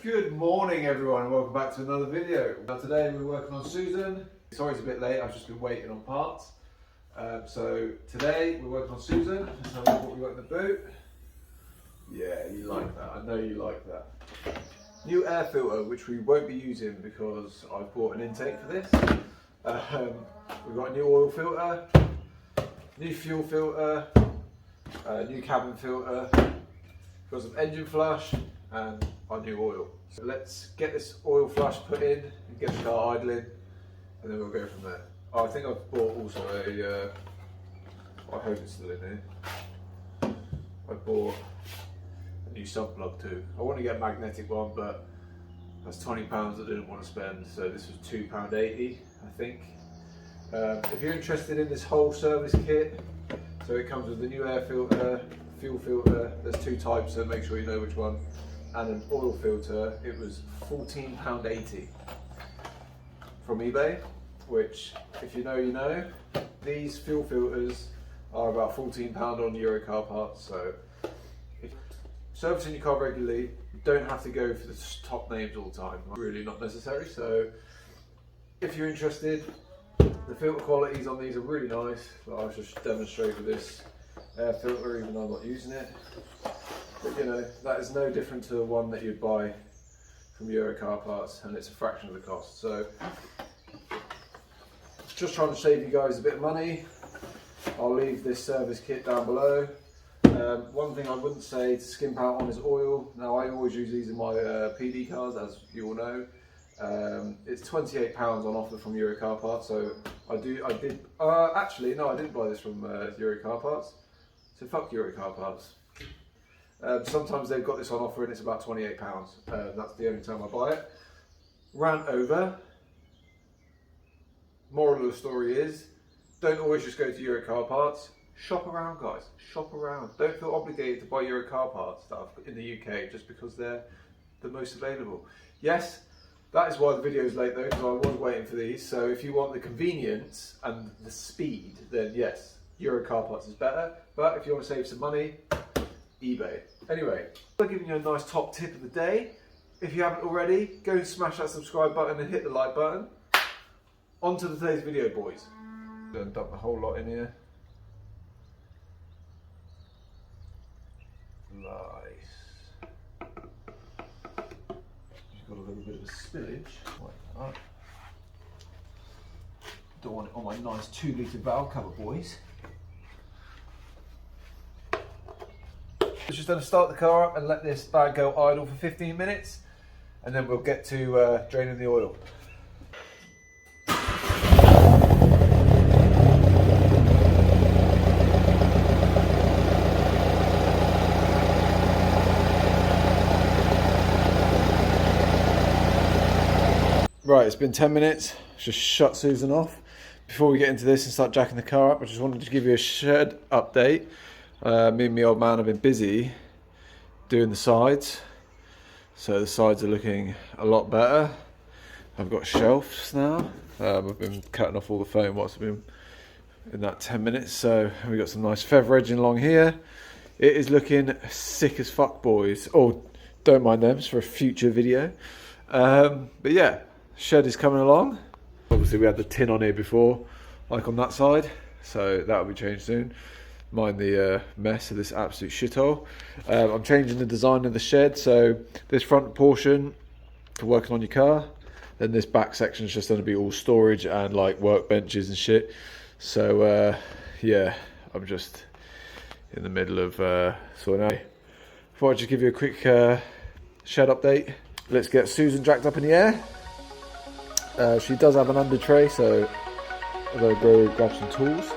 Good morning everyone and welcome back to another video. Now today we're working on Susan. Sorry it's a bit late, I've just been waiting on parts. So today we're working on Susan. Let's have a look what we got in the boot. Yeah, you like that, I know you like that. New air filter which we won't be using because I've bought an intake for this. We've got a new oil filter, new fuel filter, new cabin filter, got some engine flush and our new oil. So let's get this oil flush put in and get the car idling and then we'll go from there. Oh, I think I've bought also I hope it's still in here. I bought a new sump plug too. I want to get a magnetic one but that's £20 I didn't want to spend, so this was £2.80 I think. If you're interested in this whole service kit, so it comes with the new air filter, fuel filter, there's two types so make sure you know which one, and an oil filter. It was £14.80 from eBay, which if you know you know. These fuel filters are about £14 on Eurocar parts, so if servicing your car regularly, you don't have to go for the top names all the time, really not necessary. So if you're interested, the filter qualities on these are really nice. I'll just demonstrate with this air filter even though I'm not using it. But you know, that is no different to the one that you'd buy from Eurocar parts, and it's a fraction of the cost. So just trying to save you guys a bit of money. I'll leave this service kit down below. One thing I wouldn't say to skimp out on is oil. Now I always use these in my PD cars, as you all know. It's £28 on offer from Eurocar parts, so actually no, I didn't buy this from Eurocar parts, so fuck Eurocar parts. Sometimes they've got this on offer and it's about £28, that's the only time I buy it. Rant over. Moral of the story is, don't always just go to Eurocar parts. Shop around guys, shop around. Don't feel obligated to buy Eurocar parts stuff in the UK just because they're the most available. Yes, that is why the video is late though, because I was waiting for these. So if you want the convenience and the speed, then yes, Eurocar parts is better. But if you want to save some money, eBay. Anyway, I'm giving you a nice top tip of the day. If you haven't already, go and smash that subscribe button and hit the like button. On to today's video, boys. Don't dump the whole lot in here. Nice. You've got a little bit of a spillage. Like that. Don't want it on my nice 2-litre valve cover, boys. Just going to start the car up and let this bag go idle for 15 minutes and then we'll get to draining the oil. Right, it's been 10 minutes, just shut Susan off. Before we get into this and start jacking the car up, I just wanted to give you a shed update. Me and my old man have been busy doing the sides, so the sides are looking a lot better. I've got shelves now. I've been cutting off all the foam whilst I've been in that 10 minutes, so we've got some nice feather edging along here. It is looking sick as fuck, boys. Oh, don't mind them, it's for a future video. But yeah, shed is coming along. Obviously we had the tin on here before, like on that side, so that will be changed soon. Mind the mess of this absolute shithole. I'm changing the design of the shed, so this front portion for working on your car, then this back section is just going to be all storage and like workbenches and shit. So yeah, I'm just in the middle of sorting out. Thought I'd just give you a quick shed update. Let's get Susan jacked up in the air. She does have an under tray, so I'm going to go grab some tools.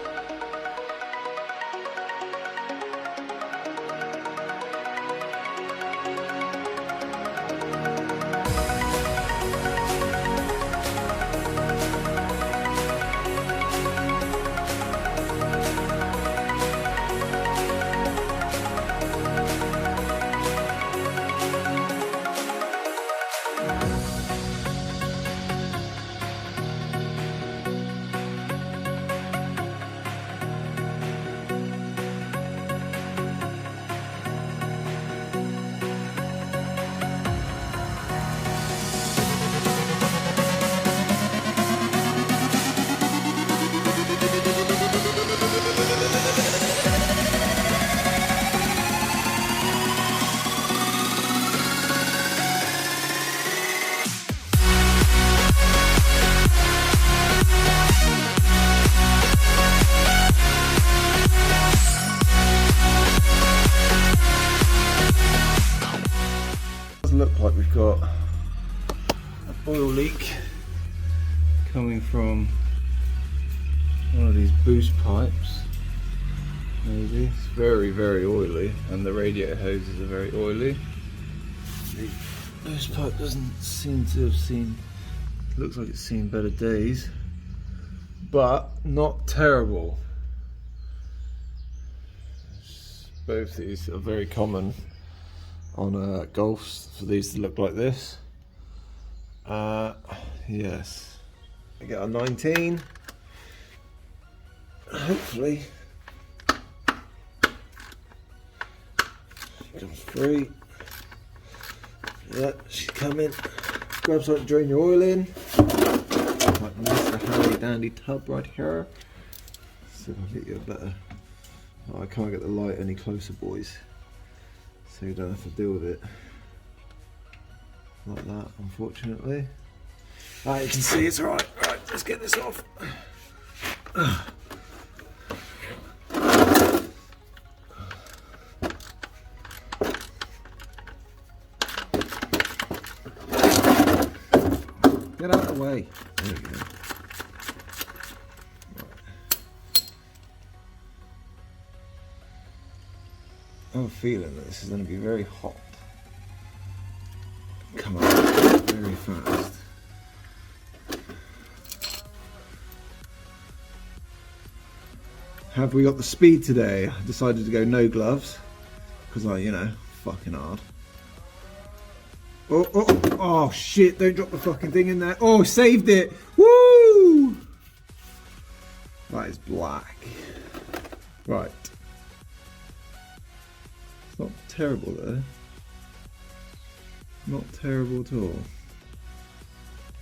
does look like we've got an oil leak coming from one of these boost pipes. Maybe it's very, very oily, and the radiator hoses are very oily. The boost pipe doesn't seem to have seen, looks like it's seen better days, but not terrible. Both these are very common on Golfs, for these to look like this. Yes, we get our 19. Hopefully she comes free. Yeah, she's coming. Grab something to drain your oil in. Like Mr. Handy Dandy tub right here. See if I can get you a better. Oh, I can't get the light any closer, boys, so you don't have to deal with it like that, unfortunately. You can see it's alright. Right, let's get this off. Get out of the way. There we go. I have a feeling that this is going to be very hot. Come on, very fast. Have we got the speed today? I decided to go no gloves because fucking hard. Oh shit, don't drop the fucking thing in there. Oh, saved it. Woo! That is black. Right. It's not terrible though. Not terrible at all.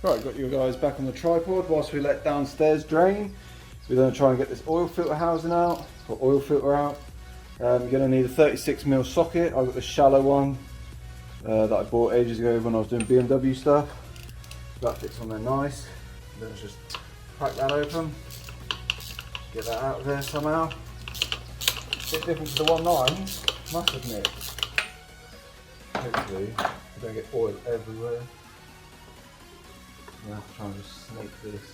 Right, got you guys back on the tripod whilst we let downstairs drain. So we're going to try and get this oil filter housing out, or oil filter out. You're going to need a 36mm socket. I've got the shallow one that I bought ages ago when I was doing BMW stuff. That fits on there nice. Then just crack that open, get that out of there somehow. A bit different to the 1.9, must admit. Hopefully we don't get oil everywhere. I'm going to have to try and just snake this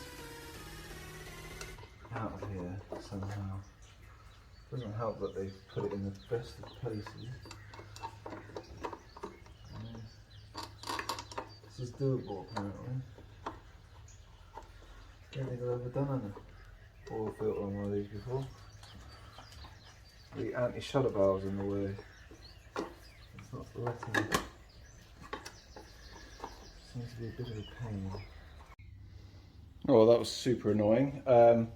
out of here somehow. Doesn't help that they put it in the best of places. This is doable apparently. Don't think I've ever done an oil filter on one of these before. The anti-shutter valve's in the way. It's not letting it. Seems to be a bit of a pain. Oh, that was super annoying. I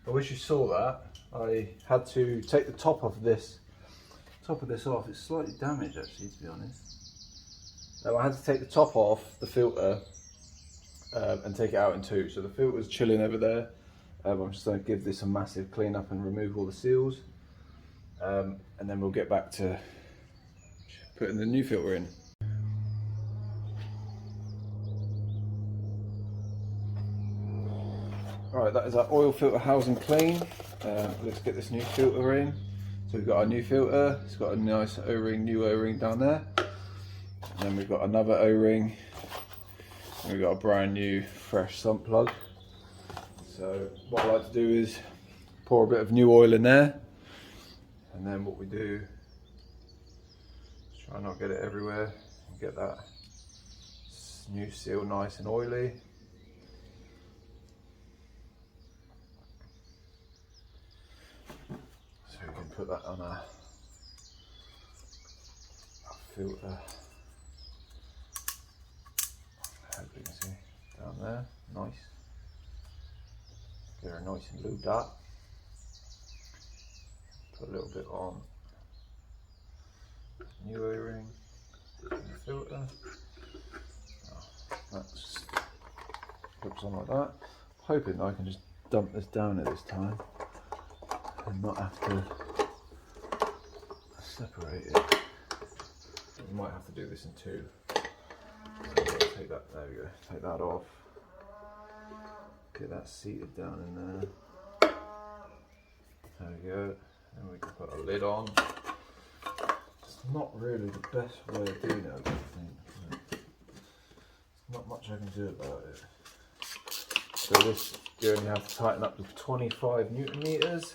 wish you saw that. I had to take the top of this off. It's slightly damaged actually, to be honest. I had to take the top off the filter and take it out in two. So the filter's chilling over there. I'm just going to give this a massive clean up and remove all the seals. And then we'll get back to putting the new filter in. Right, that is our oil filter housing clean. Let's get this new filter in. So we've got our new filter. It's got a nice O-ring, new O-ring down there. And then we've got another O-ring. And we've got a brand new fresh sump plug. So what I like to do is pour a bit of new oil in there. And then what we do is try not to get it everywhere and get that new seal nice and oily. So we can put that on a filter. I hope you can see down there, nice. Get her nice and lubed up. Put a little bit on new O-ring and the filter. That just hooks on like that. Hoping that I can just dump this down at this time and not have to separate it. You might have to do this in two. So take that, there we go, take that off. Get that seated down in there. There we go. Then we can put a lid on. Just not really the best way of doing it, I don't think. Not much I can do about it. So this, you only have to tighten up to 25 Newton meters.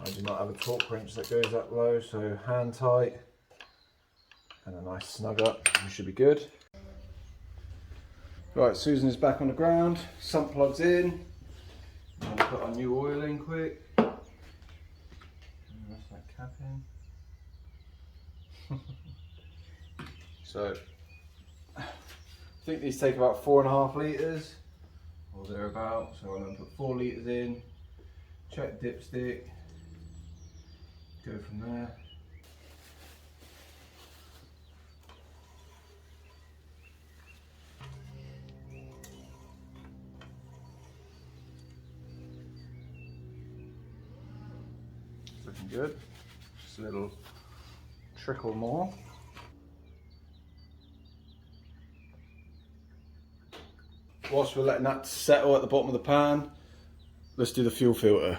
I do not have a torque wrench that goes that low, so hand tight and a nice snug up, you should be good. Right, Susan is back on the ground, sump plugs in. I'm going to put our new oil in quick. And rest that cap in. So, I think these take about 4.5 litres or thereabouts. So I'm going to put 4 litres in, check dipstick, go from there. It's looking good. Just a little trickle more. Whilst we're letting that settle at the bottom of the pan, let's do the fuel filter.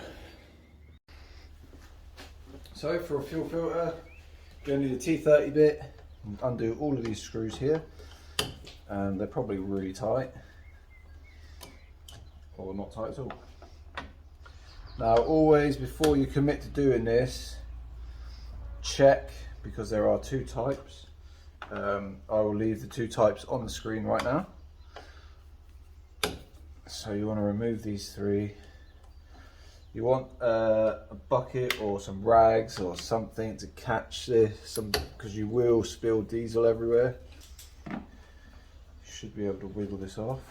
So for a fuel filter, you're going to need a T30 bit, and undo all of these screws here. They're probably really tight, or not tight at all. Now always, before you commit to doing this, check, because there are 2 types. I will leave the 2 types on the screen right now. So you want to remove these 3. You want a bucket or some rags or something to catch this, because you will spill diesel everywhere. You should be able to wiggle this off.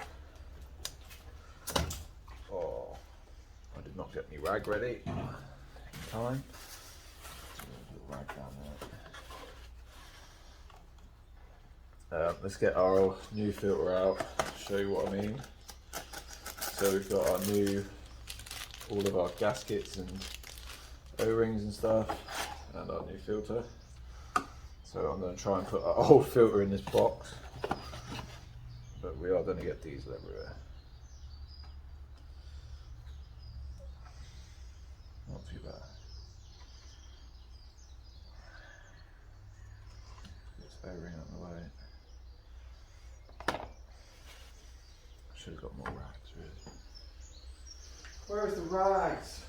Oh, I did not get my rag ready in time. Rag down there. Let's get our new filter out, show you what I mean. So we've got our new, all of our gaskets and O-rings and stuff, and our new filter. So I'm going to try and put our old filter in this box, but we are going to get diesel everywhere. Not too bad. Get this O-ring out of the way. Should have got more rags, really. Where's the rags?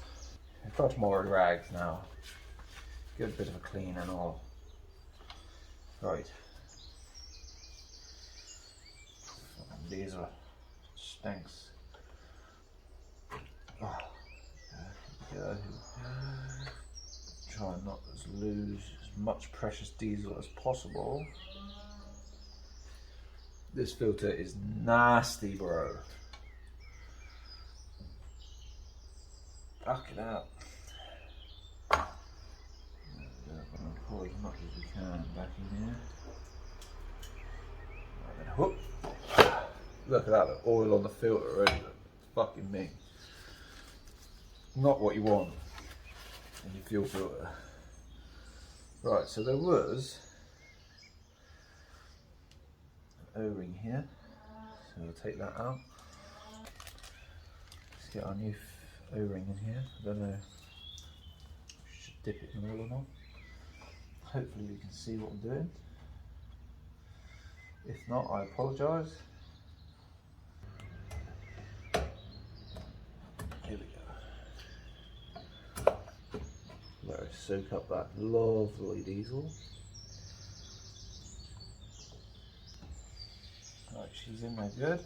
I've got more rags now. Give it a bit of a clean and all. Right. Diesel stinks. Oh, go. Try not to lose as much precious diesel as possible. This filter is nasty, bro. Fuck it out. Pour as much as we can back in here. Right, then whoop. Look at that, the oil on the filter already. Fucking me. Not what you want in your fuel filter. Right, so there was O-ring here, so we'll take that out. Let's get our new O-ring in here. I don't know, we should dip it in oil or not. Hopefully you can see what I'm doing. If not, I apologise. Here we go. Let her soak up that lovely diesel. Right, she's in there good.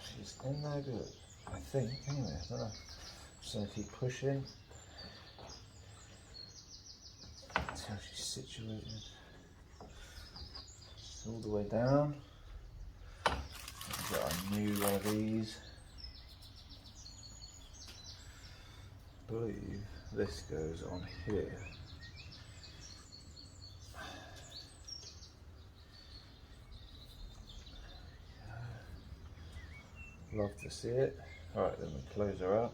She's in there good. I think, anyway, I don't know. Just gonna keep pushing until she's situated. Just all the way down. We've got our new one of these. I believe this goes on here. Love to see it. Alright, then we close her up.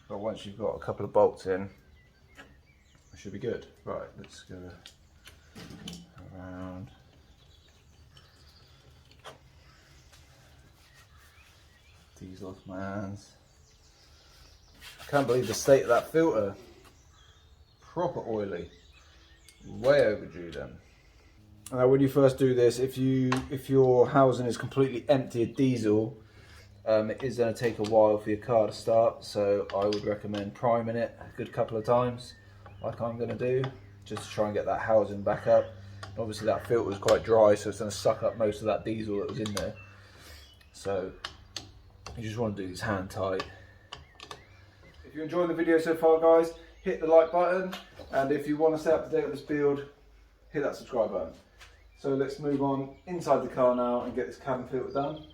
But once you've got a couple of bolts in, it should be good. Right, let's go around. Diesel off my hands. I can't believe the state of that filter. Proper oily. Way overdue then. When you first do this, if your housing is completely empty of diesel, it is going to take a while for your car to start, so I would recommend priming it a good couple of times, like I'm going to do, just to try and get that housing back up. Obviously that filter is quite dry, so it's going to suck up most of that diesel that was in there. So you just want to do this hand tight. If you're enjoying the video so far, guys, hit the like button, and if you want to stay up to date with this build, hit that subscribe button. So let's move on inside the car now and get this cabin filter done.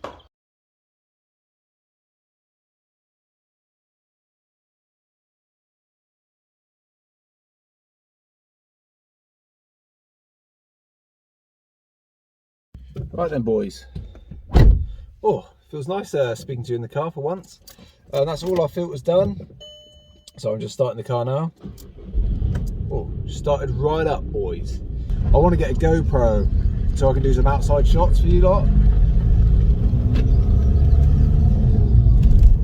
Right then, boys. Oh, feels nice speaking to you in the car for once. That's all our filters done. So I'm just starting the car now. Oh, started right up, boys. I want to get a GoPro so I can do some outside shots for you lot.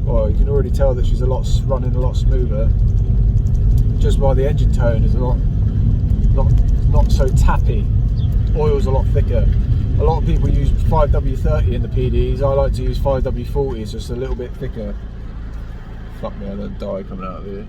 Oh, you can already tell that she's running a lot smoother. Just by the engine tone is not so tappy. Oil's a lot thicker. A lot of people use 5W30 in the PDs. I like to use 5W40, it's just a little bit thicker. Fuck me, I don't die coming out of here.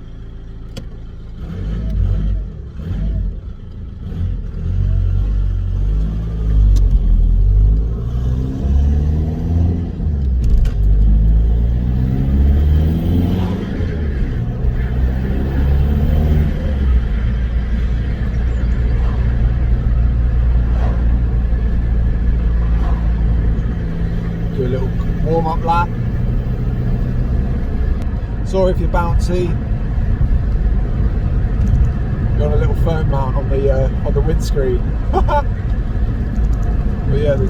Do a little warm-up lap. Sorry if you're bouncy. Got a little foam mount on the windscreen. But yeah, the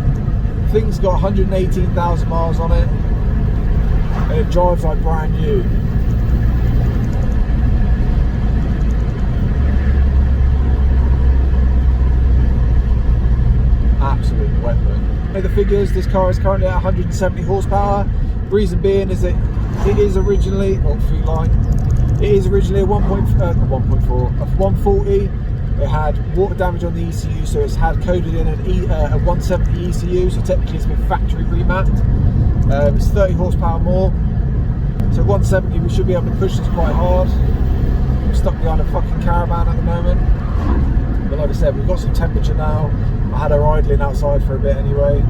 thing's got 118,000 miles on it, and it drives like brand new. Absolute weapon. The figures, this car is currently at 170 horsepower. Reason being is that it is originally, a 140. It had water damage on the ECU, so it's had coded in a 170 ECU, so technically it's been factory remapped. It's 30 horsepower more, so 170 we should be able to push this quite hard. I'm stuck behind a fucking caravan at the moment, but like I said, we've got some temperature now. I had her idling outside for a bit anyway.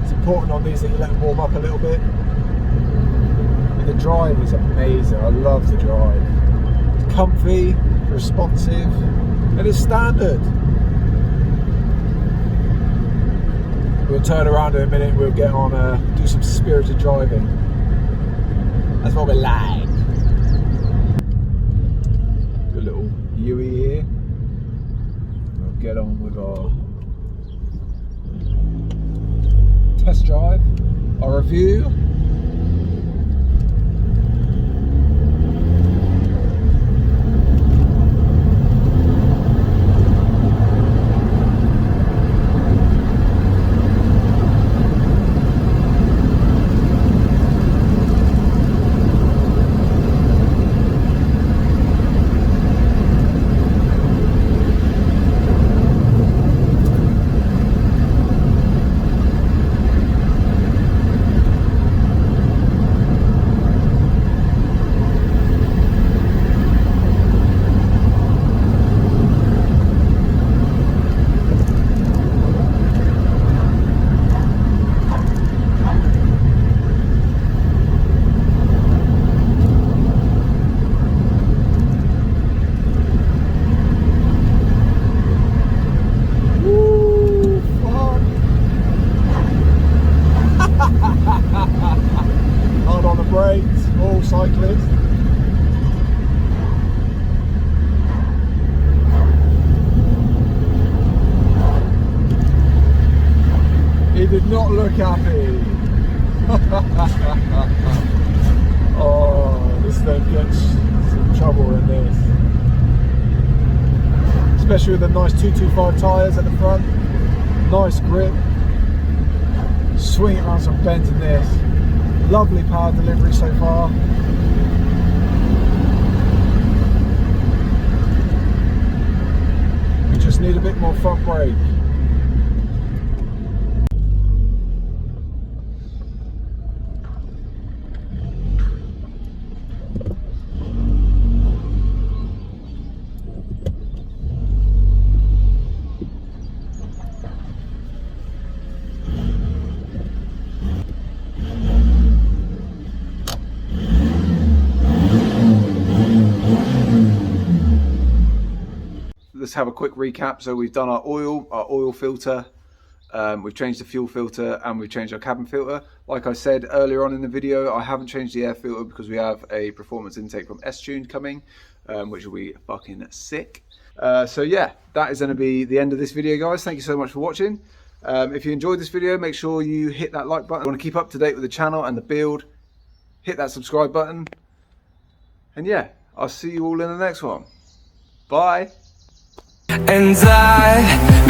It's important on these that you let them warm up a little bit. But the drive is amazing. I love the drive. It's comfy, responsive, and it's standard. We'll turn around in a minute and we'll get on do some spirited driving. That's what we like. Do a little Yui here. We'll get on with our test drive, our review. Hard on the brakes, all cyclists. He did not look happy. Oh, this thing gets some trouble in this. Especially with the nice 225 tyres at the front. Nice grip. swing it around some bends in this. Lovely power delivery so far. We just need a bit more front brake. Let's have a quick recap. So we've done our oil filter, we've changed the fuel filter, and we've changed our cabin filter. Like I said earlier on in the video, I haven't changed the air filter because we have a performance intake from S-Tune coming, which will be fucking sick. So yeah, that is going to be the end of this video, guys. Thank you so much for watching. If you enjoyed this video, make sure you hit that like button. If you want to keep up to date with the channel and the build, hit that subscribe button. And yeah, I'll see you all in the next one. Bye. And I